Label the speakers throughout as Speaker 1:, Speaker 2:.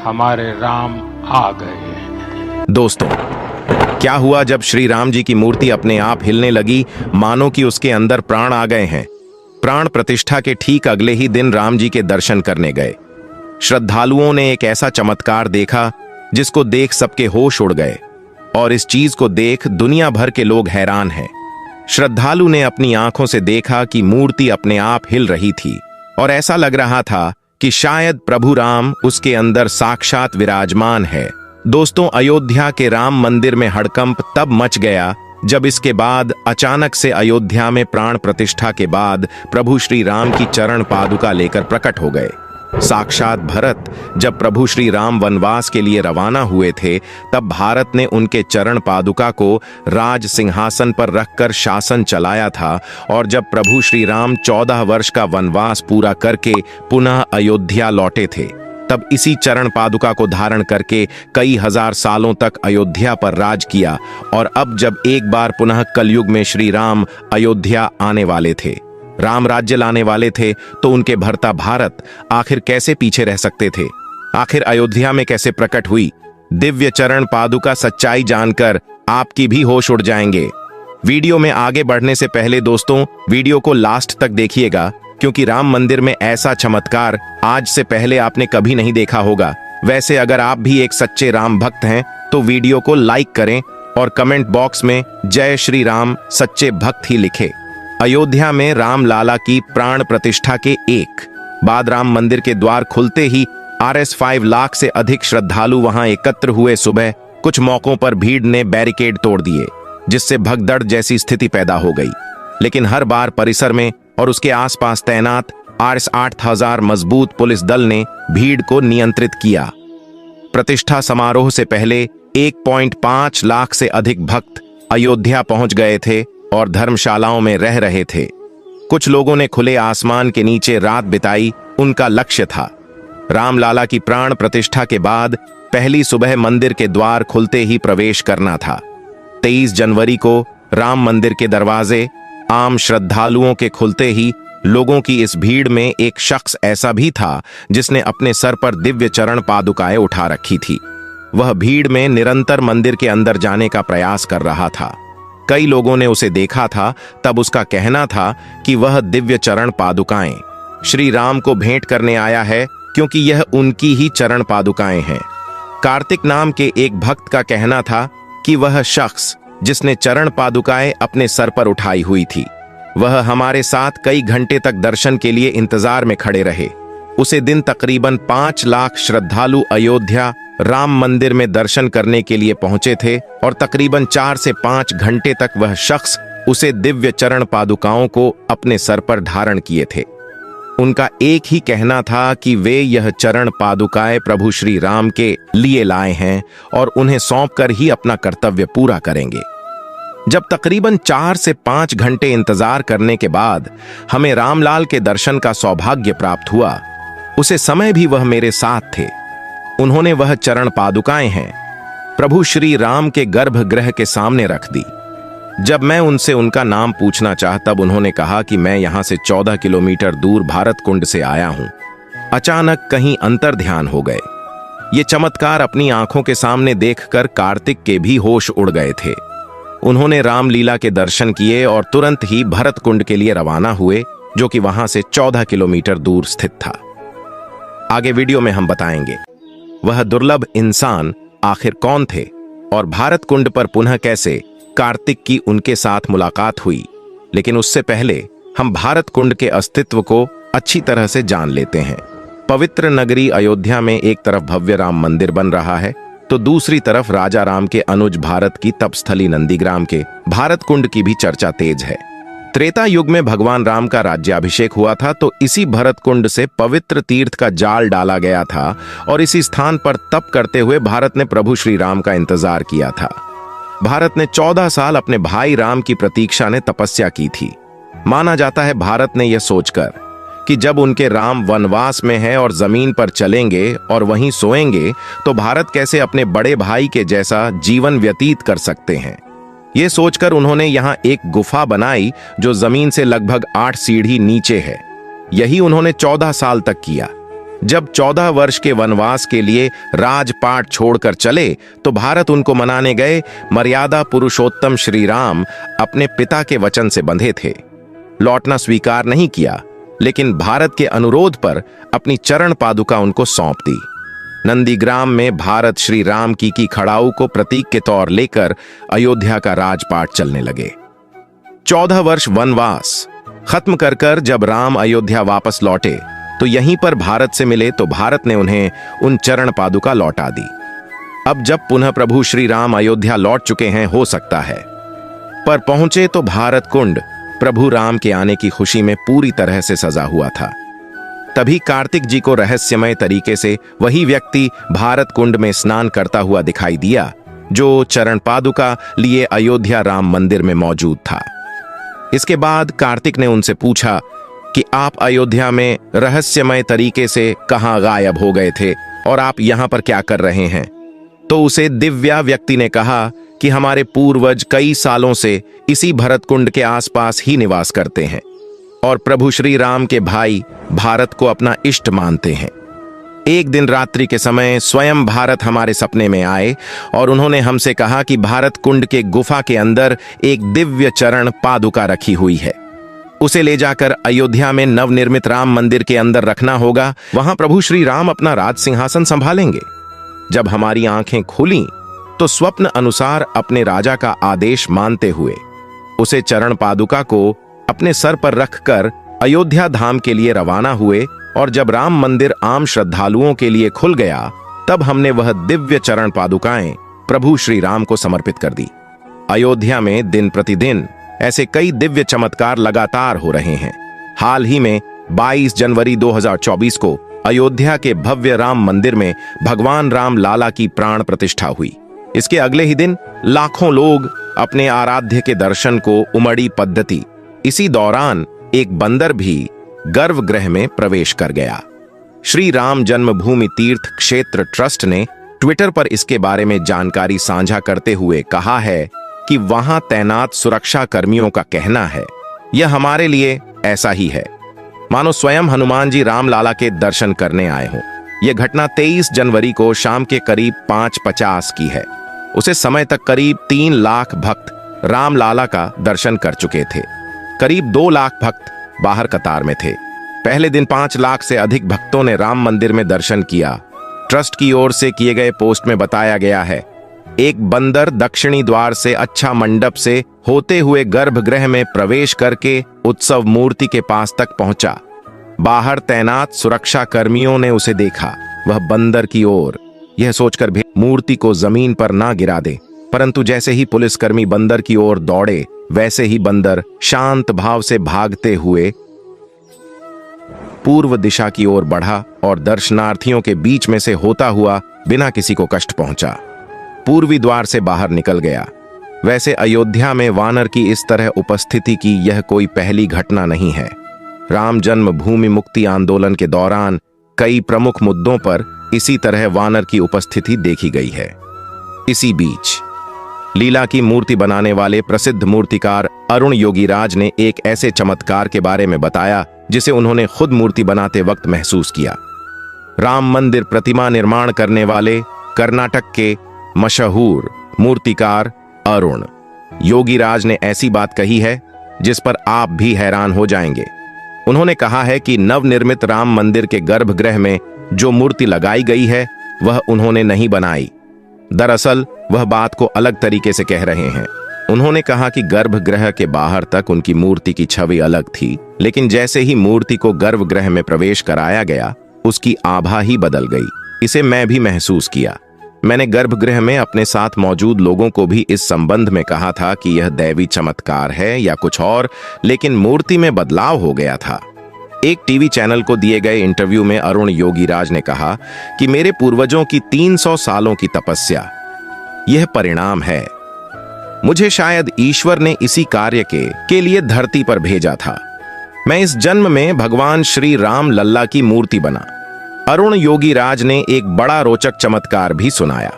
Speaker 1: हमारे राम आ गए।
Speaker 2: दोस्तों, क्या हुआ जब श्री राम जी की मूर्ति अपने आप हिलने लगी, मानो कि उसके अंदर प्राण आ गए हैं। प्राण प्रतिष्ठा के ठीक अगले ही दिन राम जी के दर्शन करने गए श्रद्धालुओं ने एक ऐसा चमत्कार देखा जिसको देख सबके होश उड़ गए, और इस चीज को देख दुनिया भर के लोग हैरान हैं। श्रद्धालु ने अपनी आंखों से देखा कि मूर्ति अपने आप हिल रही थी और ऐसा लग रहा था कि शायद प्रभु राम उसके अंदर साक्षात विराजमान है। दोस्तों, अयोध्या के राम मंदिर में हड़कंप तब मच गया जब इसके बाद अचानक से अयोध्या में प्राण प्रतिष्ठा के बाद प्रभु श्री राम की चरण पादुका लेकर प्रकट हो गए। साक्षात भरत जब प्रभु श्री राम वनवास के लिए रवाना हुए थे, तब भारत ने उनके चरण पादुका को राज सिंहासन पर रखकर शासन चलाया था, और जब प्रभु श्री राम 14 वर्ष का वनवास पूरा करके पुनः अयोध्या लौटे थे, तब इसी चरण पादुका को धारण करके कई हजार सालों तक अयोध्या पर राज किया। और अब जब एक बार पुनः कलयुग में श्री राम अयोध्या आने वाले थे, राम राज्य लाने वाले थे, तो उनके भरता भारत आखिर कैसे पीछे रह सकते थे? आखिर अयोध्या में कैसे प्रकट हुई दिव्य चरण पादुका? सच्चाई जानकर आपकी भी होश उड़ जाएंगे। वीडियो में आगे बढ़ने से पहले दोस्तों, वीडियो को लास्ट तक देखिएगा, क्योंकि राम मंदिर में ऐसा चमत्कार आज से पहले आपने कभी नहीं देखा होगा। वैसे अगर आप भी एक सच्चे राम भक्त हैं तो वीडियो को लाइक करें और कमेंट बॉक्स में जय श्री राम सच्चे भक्त ही लिखें। अयोध्या में राम लाला की प्राण प्रतिष्ठा के एक बाद राम मंदिर के द्वार खुलते ही RS 5 लाख से अधिक श्रद्धालु वहां एकत्र हुए। सुबह कुछ मौकों पर भीड़ ने बैरिकेड तोड़ दिए, जिससे भगदड़ जैसी स्थिति पैदा हो गई। लेकिन हर बार परिसर में और उसके आसपास तैनात RS 8000 मजबूत पुलिस दल ने भीड़ को नियंत्रित किया। प्रतिष्ठा समारोह से पहले 1.5 लाख से अधिक भक्त अयोध्या पहुंच गए थे और धर्मशालाओं में रह रहे थे। कुछ लोगों ने खुले आसमान के नीचे रात बिताई। उनका लक्ष्य था रामलाला की प्राण प्रतिष्ठा के बाद पहली सुबह मंदिर के द्वार खुलते ही प्रवेश करना था। 23 जनवरी को राम मंदिर के दरवाजे आम श्रद्धालुओं के खुलते ही लोगों की इस भीड़ में एक शख्स ऐसा भी था जिसने अपने सर पर दिव्य चरण पादुकाएं उठा रखी थी। वह भीड़ में निरंतर मंदिर के अंदर जाने का प्रयास कर रहा था। कई लोगों ने उसे देखा था, तब उसका कहना था कि वह दिव्य चरण पादुकाएं श्री राम को भेंट करने आया है, क्योंकि यह उनकी ही चरण पादुकाएं हैं। कार्तिक नाम के एक भक्त का कहना था कि वह शख्स जिसने चरण पादुकाएं अपने सर पर उठाई हुई थी, वह हमारे साथ कई घंटे तक दर्शन के लिए इंतजार में खड़े रहे। उसे दिन तकरीबन 5 लाख श्रद्धालु अयोध्या राम मंदिर में दर्शन करने के लिए पहुंचे थे, और तकरीबन 4 से 5 घंटे तक वह शख्स उसे दिव्य चरण पादुकाओं को अपने सर पर धारण किए थे। उनका एक ही कहना था कि वे यह चरण पादुकाएं प्रभु श्री राम के लिए लाए हैं और उन्हें सौंपकर ही अपना कर्तव्य पूरा करेंगे। जब तकरीबन 4 से 5 घंटे इंतजार करने के बाद हमें रामलाल के दर्शन का सौभाग्य प्राप्त हुआ, उसे समय भी वह मेरे साथ थे। उन्होंने वह चरण पादुकाएं हैं प्रभु श्री राम के गर्भगृह के सामने रख दी। जब मैं उनसे उनका नाम पूछना चाहा, तब उन्होंने कहा कि मैं यहां से 14 किलोमीटर दूर भारत कुंड से आया हूं। अचानक कहीं अंतर ध्यान हो गए। ये चमत्कार अपनी आंखों के सामने देखकर कार्तिक के भी होश उड़ गए थे। उन्होंने रामलीला के दर्शन किए और तुरंत ही भरत कुंड के लिए रवाना हुए, जो कि वहां से 14 किलोमीटर दूर स्थित था। आगे वीडियो में हम बताएंगे वह दुर्लभ इंसान आखिर कौन थे और भारत कुंड पर पुनः कैसे कार्तिक की उनके साथ मुलाकात हुई। लेकिन उससे पहले हम भारत कुंड के अस्तित्व को अच्छी तरह से जान लेते हैं। पवित्र नगरी अयोध्या में एक तरफ भव्य राम मंदिर बन रहा है, तो दूसरी तरफ राजा राम के अनुज भारत की तपस्थली नंदीग्राम के भारत कुंड की भी चर्चा तेज है। त्रेता युग में भगवान राम का राज्याभिषेक हुआ था, तो इसी भरत कुंड से पवित्र तीर्थ का जाल डाला गया था और इसी स्थान पर तप करते हुए भारत ने प्रभु श्री राम का इंतजार किया था। भारत ने 14 साल अपने भाई राम की प्रतीक्षा ने तपस्या की थी। माना जाता है भारत ने यह सोचकर कि जब उनके राम वनवास में हैं और जमीन पर चलेंगे और वहीं सोएंगे, तो भारत कैसे अपने बड़े भाई के जैसा जीवन व्यतीत कर सकते हैं। ये सोचकर उन्होंने यहां एक गुफा बनाई जो जमीन से लगभग 8 सीढ़ी नीचे है। यही उन्होंने 14 साल तक किया। जब 14 वर्ष के वनवास के लिए राजपाट छोड़कर चले तो भारत उनको मनाने गए। मर्यादा पुरुषोत्तम श्री राम अपने पिता के वचन से बंधे थे, लौटना स्वीकार नहीं किया, लेकिन भारत के अनुरोध पर अपनी चरण पादुका उनको सौंप दी। नंदीग्राम में भारत श्री राम की खड़ाऊ को प्रतीक के तौर लेकर अयोध्या का राजपाट चलने लगे। 14 वर्ष वनवास खत्म कर जब राम अयोध्या वापस लौटे तो यहीं पर भारत से मिले तो भारत ने उन्हें उन चरण पादुका लौटा दी। अब जब पुनः प्रभु श्री राम अयोध्या लौट चुके हैं, हो सकता है, पर पहुंचे तो भारत कुंड प्रभु राम के आने की खुशी में पूरी तरह से सजा हुआ था। तभी कार्तिक जी को रहस्यमय तरीके से वही व्यक्ति भारत कुंड में स्नान करता हुआ दिखाई दिया जो चरण पादुका लिए अयोध्या राम मंदिर में मौजूद था। इसके बाद कार्तिक ने उनसे पूछा कि आप अयोध्या में रहस्यमय तरीके से कहां गायब हो गए थे और आप यहां पर क्या कर रहे हैं? तो उसे दिव्या व्यक्ति ने कहा कि हमारे पूर्वज कई सालों से इसी भरतकुंड के आसपास ही निवास करते हैं और प्रभु श्री राम के भाई भारत को अपना इष्ट मानते हैं। एक दिन रात्रि के समय स्वयं भारत हमारे सपने में आए और उन्होंने हमसे कहा कि भारत कुंड के गुफा के अंदर एक दिव्य चरण पादुका रखी हुई है, उसे ले जाकर अयोध्या में नवनिर्मित राम मंदिर के अंदर रखना होगा, वहां प्रभु श्री राम अपना राज सिंहासन संभालेंगे। जब हमारी आंखें खुली तो स्वप्न अनुसार अपने राजा का आदेश मानते हुए उसे चरण पादुका को अपने सर पर रखकर अयोध्या धाम के लिए रवाना हुए और जब राम मंदिर आम श्रद्धालुओं के लिए खुल गया तब हमने वह दिव्य चरण पादुकाएं प्रभु श्री राम को समर्पित कर दी। अयोध्या में दिन प्रतिदिन ऐसे कई दिव्य चमत्कार लगातार हो रहे हैं। हाल ही में 22 जनवरी 2024 को अयोध्या के भव्य राम मंदिर में भगवान राम लाला की प्राण प्रतिष्ठा हुई। इसके अगले ही दिन लाखों लोग अपने आराध्य के दर्शन को उमड़ी पद्धति। इसी दौरान एक बंदर भी गर्भगृह में प्रवेश कर गया। श्री राम जन्मभूमि तीर्थ क्षेत्र ट्रस्ट ने ट्विटर पर इसके बारे में जानकारी साझा करते हुए कहा है कि वहां तैनात सुरक्षा कर्मियों का कहना है यह हमारे लिए ऐसा ही है मानो स्वयं हनुमान जी राम लाला के दर्शन करने आए हों। यह घटना 23 जनवरी को शाम के करीब 5:50 की है। उसे समय तक करीब 3 लाख भक्त राम लाला का दर्शन कर चुके थे। करीब 2 लाख भक्त बाहर कतार में थे। पहले दिन 5 लाख से अधिक भक्तों ने राम मंदिर में दर्शन किया। ट्रस्ट की ओर से किए गए पोस्ट में बताया गया है, एक बंदर दक्षिणी द्वार से अच्छा मंडप से होते हुए गर्भगृह में प्रवेश करके उत्सव मूर्ति के पास तक पहुंचा। बाहर तैनात सुरक्षा कर्मियों ने उसे देखा। वह बंदर की ओर यह सोचकर भी मूर्ति को जमीन पर ना गिरा दे, परंतु जैसे ही पुलिसकर्मी बंदर की ओर दौड़े वैसे ही बंदर शांत भाव से भागते हुए पूर्व दिशा की ओर बढ़ा और दर्शनार्थियों के बीच में से होता हुआ बिना किसी को कष्ट पहुंचा पूर्वी द्वार से बाहर निकल गया। वैसे अयोध्या में वानर की इस तरह उपस्थिति की यह कोई पहली घटना नहीं है। राम जन्मभूमि मुक्ति आंदोलन के दौरान कई प्रमुख मुद्दों पर इसी तरह वानर की उपस्थिति देखी गई है। इसी बीच लीला की मूर्ति बनाने वाले प्रसिद्ध मूर्तिकार अरुण योगीराज ने एक ऐसे चमत्कार के बारे में बताया जिसे उन्होंने खुद मूर्ति बनाते वक्त महसूस किया। राम मंदिर प्रतिमा निर्माण करने वाले कर्नाटक के मशहूर मूर्तिकार अरुण योगीराज ने ऐसी बात कही है जिस पर आप भी हैरान हो जाएंगे। उन्होंने कहा है कि नवनिर्मित राम मंदिर के गर्भगृह में जो मूर्ति लगाई गई है वह उन्होंने नहीं बनाई। दरअसल वह बात को अलग तरीके से कह रहे हैं। उन्होंने कहा कि गर्भगृह के बाहर तक उनकी मूर्ति की छवि अलग थी, लेकिन जैसे ही मूर्ति को गर्भगृह में प्रवेश कराया गया उसकी आभा ही बदल गई। इसे मैं भी महसूस किया। मैंने गर्भगृह में अपने साथ मौजूद लोगों को भी इस संबंध में कहा था कि यह दैवी चमत्कार है या कुछ और, लेकिन मूर्ति में बदलाव हो गया था। एक टीवी चैनल को दिए गए इंटरव्यू में अरुण योगीराज ने कहा कि मेरे पूर्वजों की 300 सालों की तपस्या यह परिणाम है। मुझे शायद ईश्वर ने इसी कार्य के लिए धरती पर भेजा था। मैं इस जन्म में भगवान श्री राम लल्ला की मूर्ति बना। अरुण योगीराज ने एक बड़ा रोचक चमत्कार भी सुनाया।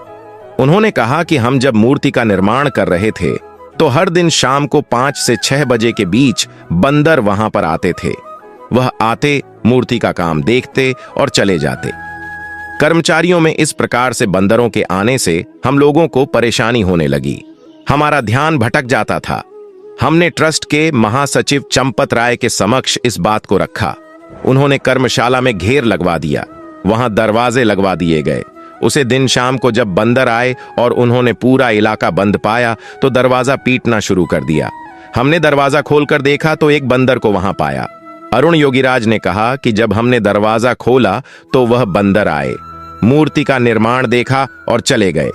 Speaker 2: उन्होंने कहा कि हम जब मूर्ति का निर्माण कर रहे थे तो हर दिन शाम को 5 से 6 बजे के बीच बंदर वहां पर आते थे। वह आते, मूर्ति का काम देखते और चले जाते। कर्मचारियों में इस प्रकार से बंदरों के आने से हम लोगों को परेशानी होने लगी। हमारा ध्यान भटक जाता था। हमने ट्रस्ट के महासचिव चंपत राय के समक्ष इस बात को रखा। उन्होंने कर्मशाला में घेर लगवा दिया, वहां दरवाजे लगवा दिए गए। उसे दिन शाम को जब बंदर आए और उन्होंने पूरा इलाका बंद पाया तो दरवाजा पीटना शुरू कर दिया। हमने दरवाजा खोलकर देखा तो एक बंदर को वहां पाया। अरुण योगीराज ने कहा कि जब हमने दरवाजा खोला तो वह बंदर आए, मूर्ति का निर्माण देखा और चले गए।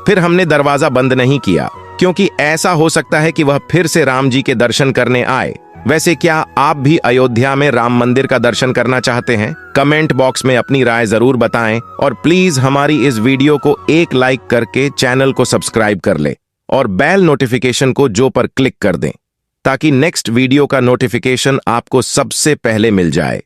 Speaker 2: फिर हमने दरवाजा बंद नहीं किया, क्योंकि ऐसा हो सकता है कि वह फिर से राम जी के दर्शन करने आए। वैसे क्या आप भी अयोध्या में राम मंदिर का दर्शन करना चाहते हैं? कमेंट बॉक्स में अपनी राय जरूर बताएं और प्लीज हमारी इस वीडियो को एक लाइक करके चैनल को सब्सक्राइब कर ले और बेल नोटिफिकेशन को जो पर क्लिक कर दें, ताकि नेक्स्ट वीडियो का नोटिफिकेशन आपको सबसे पहले मिल जाए।